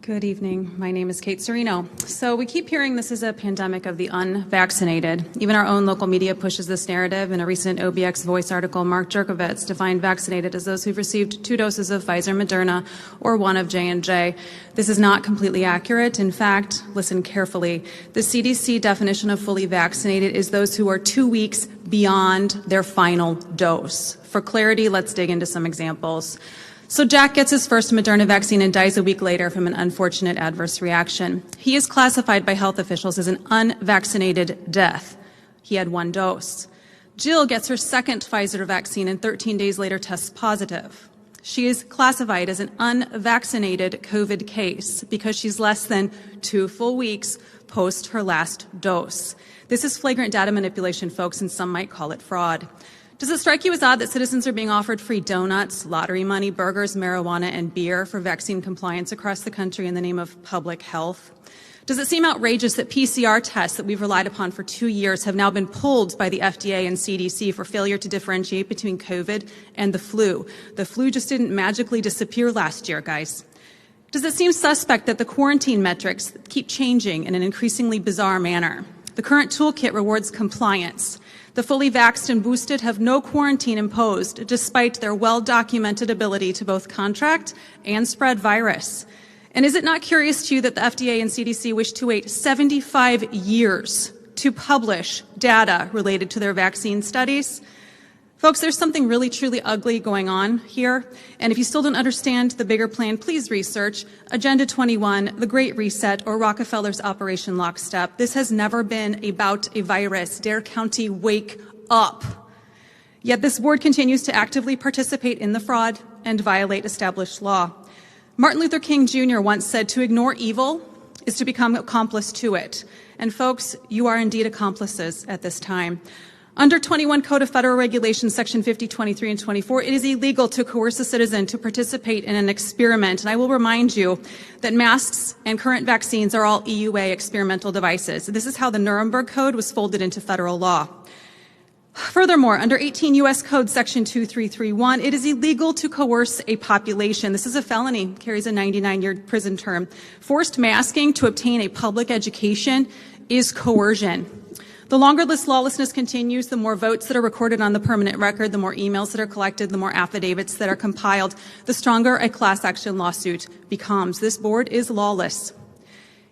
Good evening. My name is Kate Serino. So we keep hearing this is a pandemic of the unvaccinated. Even our own local media pushes this narrative. In a recent OBX Voice article, Mark Jerkovitz defined vaccinated as those who've received 2 doses of Pfizer, Moderna, or 1 of J&J. This is not completely accurate. In fact, listen carefully. The CDC definition of fully vaccinated is those who are 2 weeks beyond their final dose. For clarity, let's dig into some examples. So Jack gets his first Moderna vaccine and dies a week later from an unfortunate adverse reaction. He is classified by health officials as an unvaccinated death. He had 1 dose. Jill gets her second Pfizer vaccine and 13 days later tests positive. She is classified as an unvaccinated COVID case because she's less than 2 full weeks post her last dose. This is flagrant data manipulation, folks, and some might call it fraud. Does it strike you as odd that citizens are being offered free donuts, lottery money, burgers, marijuana, and beer for vaccine compliance across the country in the name of public health? Does it seem outrageous that PCR tests that we've relied upon for 2 years have now been pulled by the FDA and CDC for failure to differentiate between COVID and the flu? The flu just didn't magically disappear last year, guys. Does it seem suspect that the quarantine metrics keep changing in an increasingly bizarre manner? The current toolkit rewards compliance. The fully vaxxed and boosted have no quarantine imposed, despite their well-documented ability to both contract and spread virus. And is it not curious to you that the FDA and CDC wish to wait 75 years to publish data related to their vaccine studies? Folks, there's something really, truly ugly going on here. And if you still don't understand the bigger plan, please research Agenda 21, the Great Reset, or Rockefeller's Operation Lockstep. This has never been about a virus. Dare County, wake up. Yet this board continues to actively participate in the fraud and violate established law. Martin Luther King Jr. once said, "To ignore evil is to become accomplice to it." And folks, you are indeed accomplices at this time. Under 21 Code of Federal Regulations, Section 50, 23, and 24, it is illegal to coerce a citizen to participate in an experiment. And I will remind you that masks and current vaccines are all EUA experimental devices. This is how the Nuremberg Code was folded into federal law. Furthermore, under 18 U.S. Code Section 2331, it is illegal to coerce a population. This is a felony, carries a 99-year prison term. Forced masking to obtain a public education is coercion. The longer this lawlessness continues, the more votes that are recorded on the permanent record, the more emails that are collected, the more affidavits that are compiled, the stronger a class action lawsuit becomes. This board is lawless.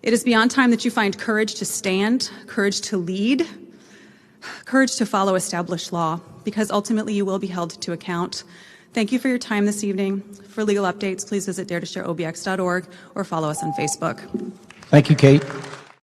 It is beyond time that you find courage to stand, courage to lead, courage to follow established law, because ultimately you will be held to account. Thank you for your time this evening. For legal updates, please visit daretoshareobx.org or follow us on Facebook. Thank you, Kate.